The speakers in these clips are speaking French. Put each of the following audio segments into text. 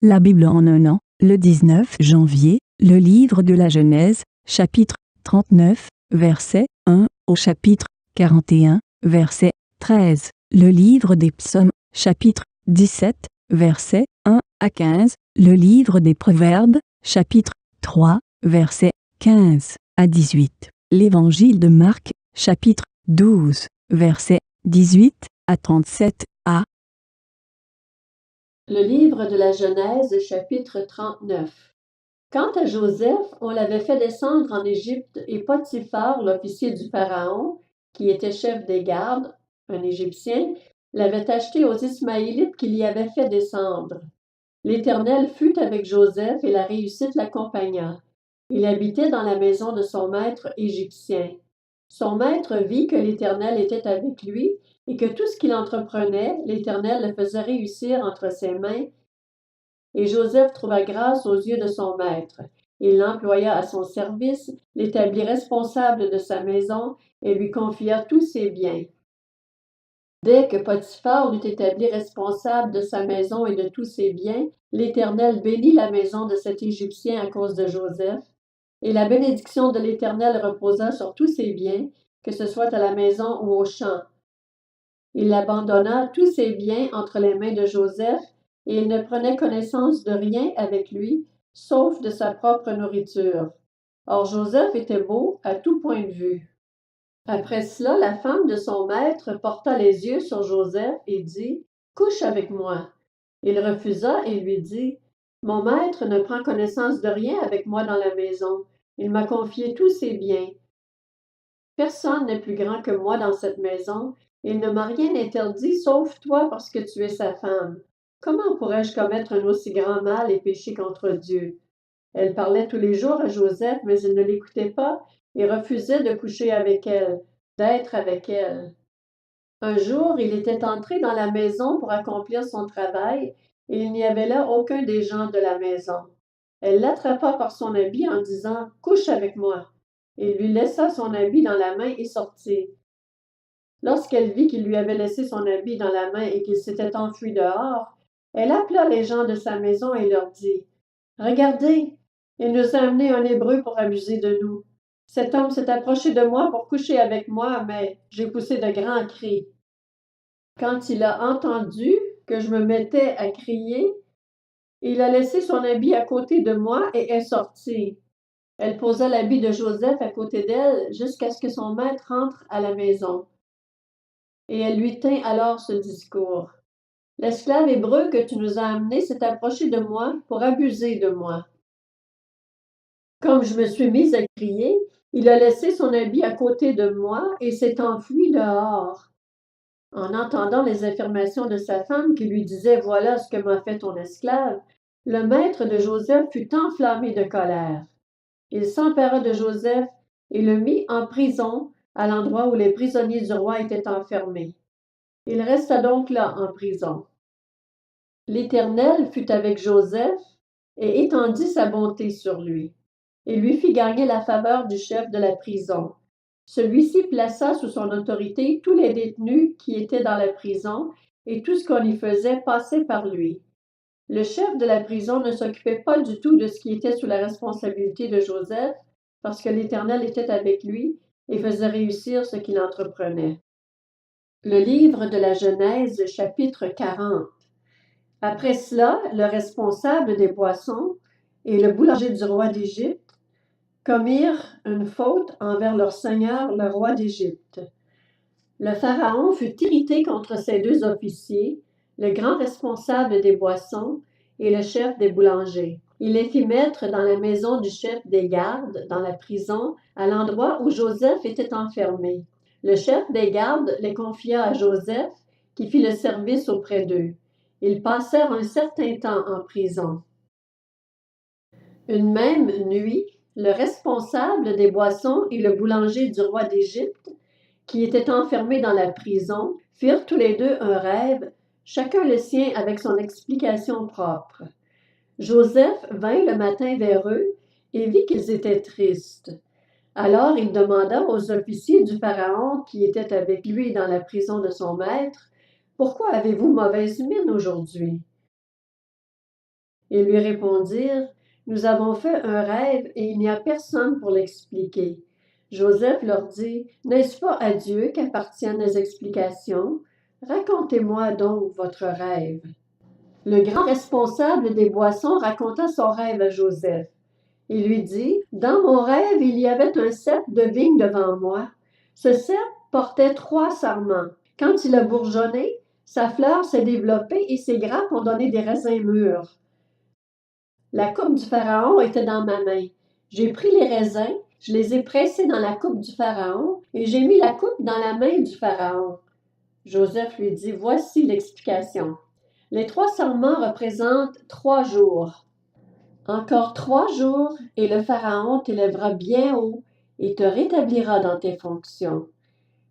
La Bible en un an, le 19 janvier, le livre de la Genèse, chapitre 39, verset 1 au chapitre 41, verset 13. Le livre des Psaumes, chapitre 17, verset 1 à 15. Le livre des Proverbes, chapitre 3, verset 15 à 18. L'évangile de Marc, chapitre 12, verset 18 à 37a. Le livre de la Genèse, chapitre 39. Quant à Joseph, on l'avait fait descendre en Égypte et Potiphar, l'officier du Pharaon, qui était chef des gardes, un Égyptien, l'avait acheté aux Ismaélites qui l'y avaient fait descendre. L'Éternel fut avec Joseph et la réussite l'accompagna. Il habitait dans la maison de son maître égyptien. Son maître vit que l'Éternel était avec lui et que tout ce qu'il entreprenait, l'Éternel le faisait réussir entre ses mains. Et Joseph trouva grâce aux yeux de son maître. Il l'employa à son service, l'établit responsable de sa maison et lui confia tous ses biens. Dès que Potiphar l'eut établi responsable de sa maison et de tous ses biens, l'Éternel bénit la maison de cet Égyptien à cause de Joseph, et la bénédiction de l'Éternel reposa sur tous ses biens, que ce soit à la maison ou au champ. Il abandonna tous ses biens entre les mains de Joseph, et il ne prenait connaissance de rien avec lui, sauf de sa propre nourriture. Or Joseph était beau à tout point de vue. Après cela, la femme de son maître porta les yeux sur Joseph et dit, « Couche avec moi. » Il refusa et lui dit, « Mon maître ne prend connaissance de rien avec moi dans la maison. Il m'a confié tous ses biens. Personne n'est plus grand que moi dans cette maison. Il ne m'a rien interdit sauf toi parce que tu es sa femme. Comment pourrais-je commettre un aussi grand mal et pécher contre Dieu? » Elle parlait tous les jours à Joseph, mais il ne l'écoutait pas et refusait de coucher avec elle, d'être avec elle. Un jour, il était entré dans la maison pour accomplir son travail, et il n'y avait là aucun des gens de la maison. Elle l'attrapa par son habit en disant « Couche avec moi ». Il lui laissa son habit dans la main et sortit. Lorsqu'elle vit qu'il lui avait laissé son habit dans la main et qu'il s'était enfui dehors, elle appela les gens de sa maison et leur dit « Regardez, il nous a amené un Hébreu pour abuser de nous. Cet homme s'est approché de moi pour coucher avec moi, mais j'ai poussé de grands cris. Quand il a entendu que je me mettais à crier, il a laissé son habit à côté de moi et est sorti. » Elle posa l'habit de Joseph à côté d'elle jusqu'à ce que son maître entre à la maison. Et elle lui tint alors ce discours. « L'esclave hébreu que tu nous as amené s'est approché de moi pour abuser de moi. Comme je me suis mise à crier, il a laissé son habit à côté de moi et s'est enfui dehors. » En entendant les affirmations de sa femme qui lui disait « Voilà ce que m'a fait ton esclave », le maître de Joseph fut enflammé de colère. Il s'empara de Joseph et le mit en prison à l'endroit où les prisonniers du roi étaient enfermés. Il resta donc là en prison. L'Éternel fut avec Joseph et étendit sa bonté sur lui. Il lui fit gagner la faveur du chef de la prison. Celui-ci plaça sous son autorité tous les détenus qui étaient dans la prison et tout ce qu'on y faisait passait par lui. Le chef de la prison ne s'occupait pas du tout de ce qui était sous la responsabilité de Joseph parce que l'Éternel était avec lui et faisait réussir ce qu'il entreprenait. Le livre de la Genèse, chapitre 40. Après cela, le responsable des boissons et le boulanger du roi d'Égypte commirent une faute envers leur seigneur, le roi d'Égypte. Le Pharaon fut irrité contre ces deux officiers, le grand responsable des boissons et le chef des boulangers. Il les fit mettre dans la maison du chef des gardes, dans la prison, à l'endroit où Joseph était enfermé. Le chef des gardes les confia à Joseph, qui fit le service auprès d'eux. Ils passèrent un certain temps en prison. Une même nuit, le responsable des boissons et le boulanger du roi d'Égypte, qui étaient enfermés dans la prison, firent tous les deux un rêve, chacun le sien avec son explication propre. Joseph vint le matin vers eux et vit qu'ils étaient tristes. Alors il demanda aux officiers du Pharaon qui étaient avec lui dans la prison de son maître, « Pourquoi avez-vous mauvaise mine aujourd'hui? » Ils lui répondirent, « Nous avons fait un rêve et il n'y a personne pour l'expliquer. » Joseph leur dit, « N'est-ce pas à Dieu qu'appartiennent les explications? Racontez-moi donc votre rêve. » Le grand responsable des boissons raconta son rêve à Joseph. Il lui dit, « Dans mon rêve, il y avait un cep de vigne devant moi. Ce cep portait 3 sarments. Quand il a bourgeonné, sa fleur s'est développée et ses grappes ont donné des raisins mûrs. La coupe du pharaon était dans ma main. J'ai pris les raisins, je les ai pressés dans la coupe du pharaon et j'ai mis la coupe dans la main du pharaon. » Joseph lui dit, « Voici l'explication. Les 3 sarments représentent 3 jours. Encore 3 jours et le pharaon t'élèvera bien haut et te rétablira dans tes fonctions.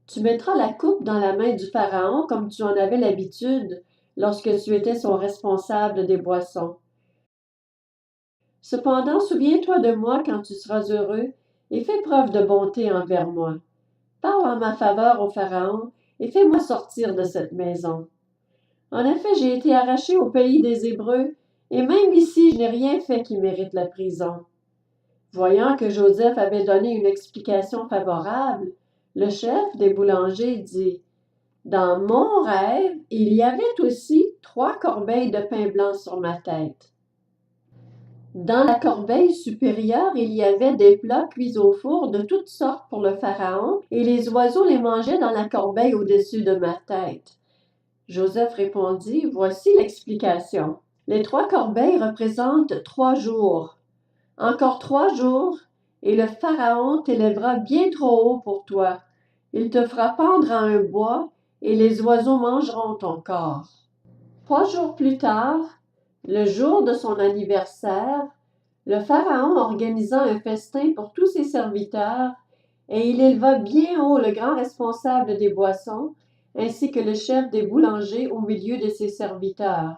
Tu mettras la coupe dans la main du pharaon comme tu en avais l'habitude lorsque tu étais son responsable des boissons. Cependant, souviens-toi de moi quand tu seras heureux et fais preuve de bonté envers moi. Parle en ma faveur au pharaon et fais-moi sortir de cette maison. En effet, j'ai été arraché au pays des Hébreux et même ici, je n'ai rien fait qui mérite la prison. » Voyant que Joseph avait donné une explication favorable, le chef des boulangers dit, « Dans mon rêve, il y avait aussi 3 corbeilles de pain blanc sur ma tête. Dans la corbeille supérieure, il y avait des plats cuits au four de toutes sortes pour le pharaon, et les oiseaux les mangeaient dans la corbeille au-dessus de ma tête. » Joseph répondit, « Voici l'explication. Les 3 corbeilles représentent 3 jours. Encore 3 jours, et le pharaon t'élèvera bien trop haut pour toi. Il te fera pendre à un bois, et les oiseaux mangeront ton corps. » 3 jours plus tard, le jour de son anniversaire, le pharaon organisa un festin pour tous ses serviteurs, et il éleva bien haut le grand responsable des boissons, ainsi que le chef des boulangers au milieu de ses serviteurs.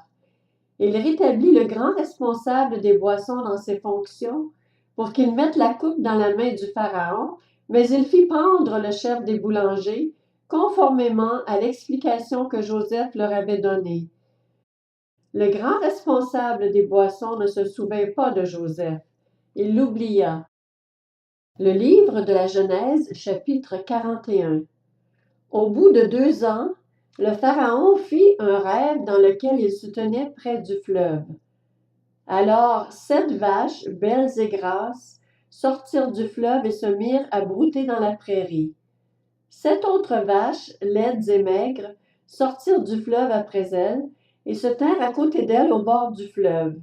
Il rétablit le grand responsable des boissons dans ses fonctions pour qu'il mette la coupe dans la main du pharaon, mais il fit pendre le chef des boulangers, conformément à l'explication que Joseph leur avait donnée. Le grand responsable des boissons ne se souvint pas de Joseph. Il l'oublia. Le livre de la Genèse, chapitre 41. Au bout de 2 ans, le pharaon fit un rêve dans lequel il se tenait près du fleuve. Alors 7 vaches, belles et grasses, sortirent du fleuve et se mirent à brouter dans la prairie. 7 autres vaches, laides et maigres, sortirent du fleuve après elles et se tinrent à côté d'elles au bord du fleuve.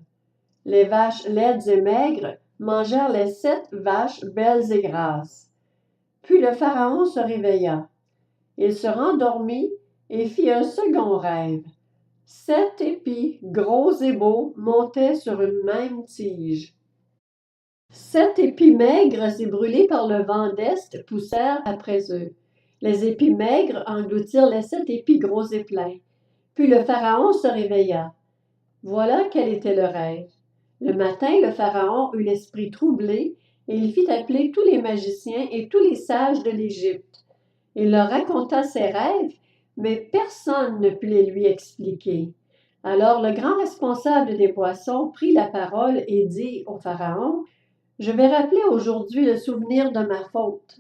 Les vaches laides et maigres mangèrent les 7 vaches belles et grasses. Puis le pharaon se réveilla. Il se rendormit et fit un second rêve. 7 épis, gros et beaux, montaient sur une même tige. 7 épis maigres et brûlés par le vent d'est poussèrent après eux. Les épis maigres engloutirent les 7 épis gros et pleins. Puis le pharaon se réveilla. Voilà quel était le rêve. Le matin, le pharaon eut l'esprit troublé et il fit appeler tous les magiciens et tous les sages de l'Égypte. Il leur raconta ses rêves, mais personne ne put les lui expliquer. Alors le grand responsable des boissons prit la parole et dit au pharaon, « Je vais rappeler aujourd'hui le souvenir de ma faute.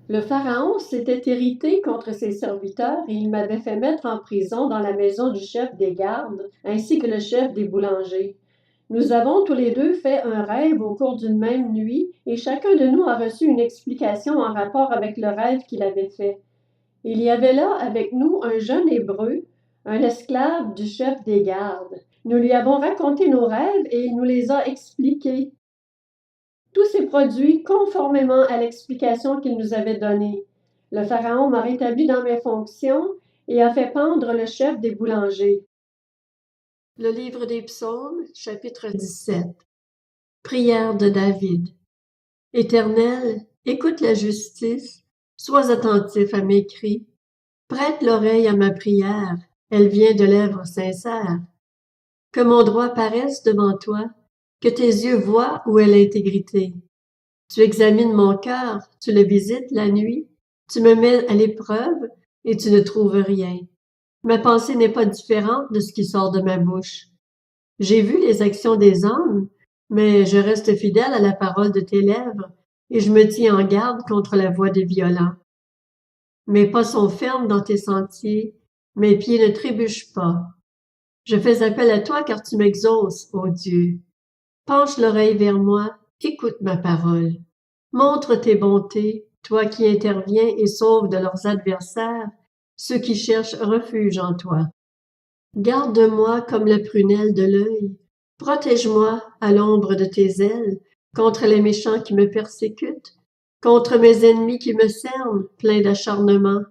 Le pharaon s'était irrité contre ses serviteurs et il m'avait fait mettre en prison dans la maison du chef des gardes, ainsi que le chef des boulangers. Nous avons tous les 2 fait un rêve au cours d'une même nuit et chacun de nous a reçu une explication en rapport avec le rêve qu'il avait fait. Il y avait là avec nous un jeune Hébreu, un esclave du chef des gardes. Nous lui avons raconté nos rêves et il nous les a expliqués. Tout s'est produit conformément à l'explication qu'il nous avait donnée. Le pharaon m'a rétabli dans mes fonctions et a fait pendre le chef des boulangers. » Le livre des Psaumes, chapitre 17. Prière de David. Éternel, écoute la justice, sois attentif à mes cris. Prête l'oreille à ma prière, elle vient de lèvres sincères. Que mon droit paraisse devant toi, que tes yeux voient où est l'intégrité. Tu examines mon cœur, tu le visites la nuit, tu me mets à l'épreuve et tu ne trouves rien. Ma pensée n'est pas différente de ce qui sort de ma bouche. J'ai vu les actions des hommes, mais je reste fidèle à la parole de tes lèvres, et je me tiens en garde contre la voix des violents. Mes pas sont fermes dans tes sentiers, mes pieds ne trébuchent pas. Je fais appel à toi car tu m'exauces, ô Dieu. Penche l'oreille vers moi, écoute ma parole. Montre tes bontés, toi qui interviens et sauves de leurs adversaires ceux qui cherchent refuge en toi. Garde-moi comme la prunelle de l'œil. Protège-moi à l'ombre de tes ailes contre les méchants qui me persécutent, contre mes ennemis qui me cernent, pleins d'acharnement.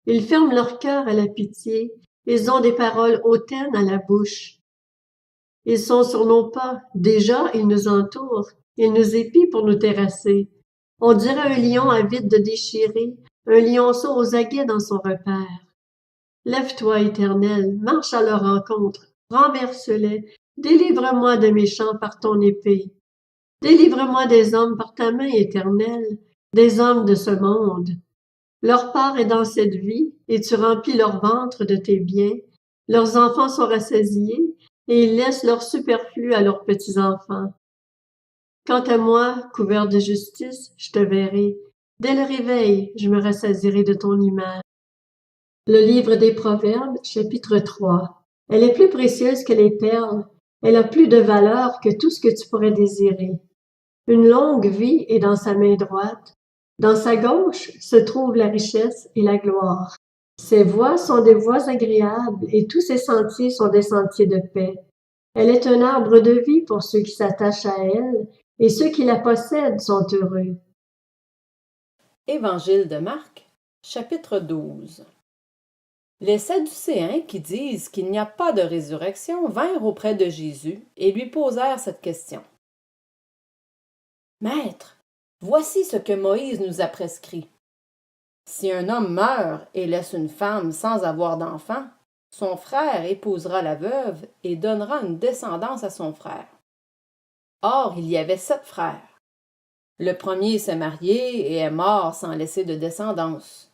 Ils ferment leur cœur à la pitié, ils ont des paroles hautaines à la bouche. Ils sont sur nos pas, déjà ils nous entourent, ils nous épient pour nous terrasser. On dirait un lion avide de déchirer, un lionceau aux aguets dans son repère. Lève-toi, Éternel, marche à leur rencontre, renverse-les, délivre-moi des méchants par ton épée. Délivre-moi des hommes par ta main éternelle, des hommes de ce monde. Leur part est dans cette vie, et tu remplis leur ventre de tes biens. Leurs enfants sont rassasiés, et ils laissent leur superflu à leurs petits-enfants. Quant à moi, couvert de justice, je te verrai. Dès le réveil, je me rassasierai de ton image. Le livre des Proverbes, chapitre 3. Elle est plus précieuse que les perles. Elle a plus de valeur que tout ce que tu pourrais désirer. Une longue vie est dans sa main droite. Dans sa gauche se trouve la richesse et la gloire. Ses voies sont des voies agréables et tous ses sentiers sont des sentiers de paix. Elle est un arbre de vie pour ceux qui s'attachent à elle et ceux qui la possèdent sont heureux. Évangile de Marc, chapitre 12. Les Sadducéens, qui disent qu'il n'y a pas de résurrection, vinrent auprès de Jésus et lui posèrent cette question. « Maître, voici ce que Moïse nous a prescrit. Si un homme meurt et laisse une femme sans avoir d'enfant, son frère épousera la veuve et donnera une descendance à son frère. Or, il y avait 7 frères. Le premier s'est marié et est mort sans laisser de descendance.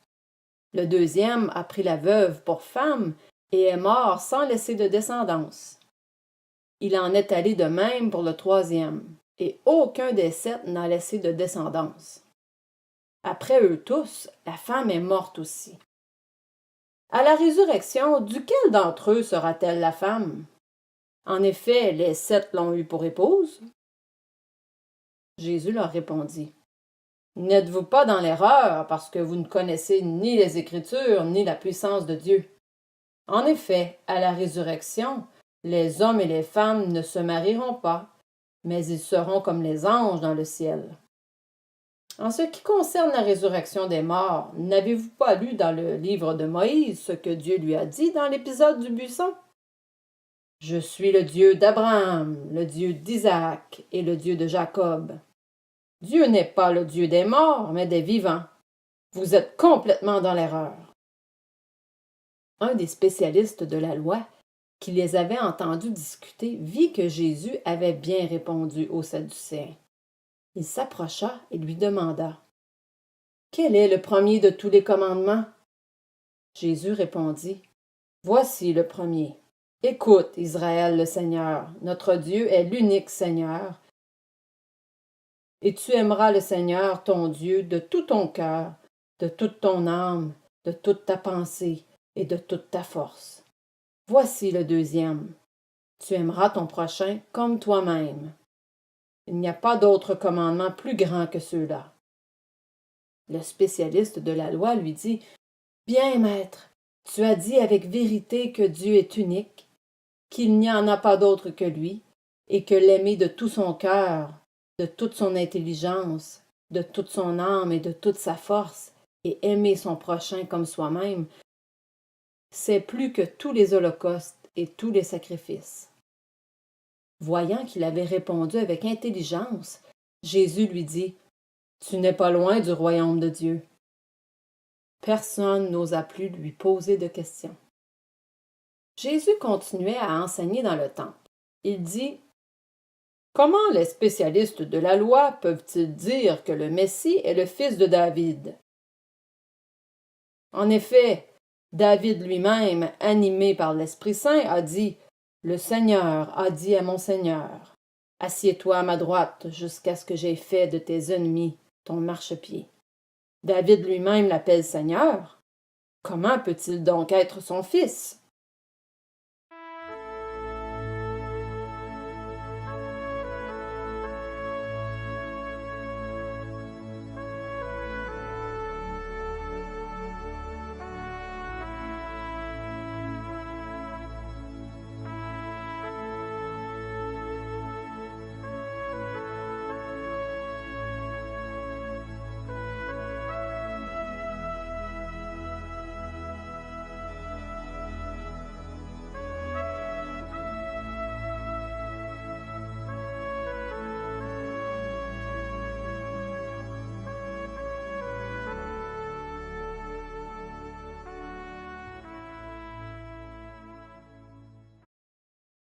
Le deuxième a pris la veuve pour femme et est mort sans laisser de descendance. Il en est allé de même pour le troisième, et aucun des 7 n'a laissé de descendance. Après eux tous, la femme est morte aussi. À la résurrection, duquel d'entre eux sera-t-elle la femme? En effet, les 7 l'ont eue pour épouse. » Jésus leur répondit. N'êtes-vous pas dans l'erreur parce que vous ne connaissez ni les Écritures ni la puissance de Dieu? En effet, à la résurrection, les hommes et les femmes ne se marieront pas, mais ils seront comme les anges dans le ciel. En ce qui concerne la résurrection des morts, n'avez-vous pas lu dans le livre de Moïse ce que Dieu lui a dit dans l'épisode du buisson? Je suis le Dieu d'Abraham, le Dieu d'Isaac et le Dieu de Jacob. Dieu n'est pas le Dieu des morts, mais des vivants. Vous êtes complètement dans l'erreur. Un des spécialistes de la loi, qui les avait entendus discuter, vit que Jésus avait bien répondu aux Sadducéens. Il s'approcha et lui demanda « Quel est le premier de tous les commandements? » Jésus répondit « Voici le premier. Écoute, Israël le Seigneur, notre Dieu est l'unique Seigneur. Et tu aimeras le Seigneur, ton Dieu, de tout ton cœur, de toute ton âme, de toute ta pensée et de toute ta force. Voici le deuxième. Tu aimeras ton prochain comme toi-même. Il n'y a pas d'autre commandement plus grand que ceux-là. » Le spécialiste de la loi lui dit « Bien, maître, tu as dit avec vérité que Dieu est unique, qu'il n'y en a pas d'autre que lui, et que l'aimer de tout son cœur, de toute son intelligence, de toute son âme et de toute sa force, et aimer son prochain comme soi-même, c'est plus que tous les holocaustes et tous les sacrifices. » Voyant qu'il avait répondu avec intelligence, Jésus lui dit « Tu n'es pas loin du royaume de Dieu. » Personne n'osa plus lui poser de questions. Jésus continuait à enseigner dans le temple. Il dit « Comment les spécialistes de la loi peuvent-ils dire que le Messie est le fils de David? En effet, David lui-même, animé par l'Esprit Saint, a dit Le Seigneur a dit à mon Seigneur, « Assieds-toi à ma droite jusqu'à ce que j'aie fait de tes ennemis ton marchepied. » David lui-même l'appelle Seigneur. Comment peut-il donc être son fils?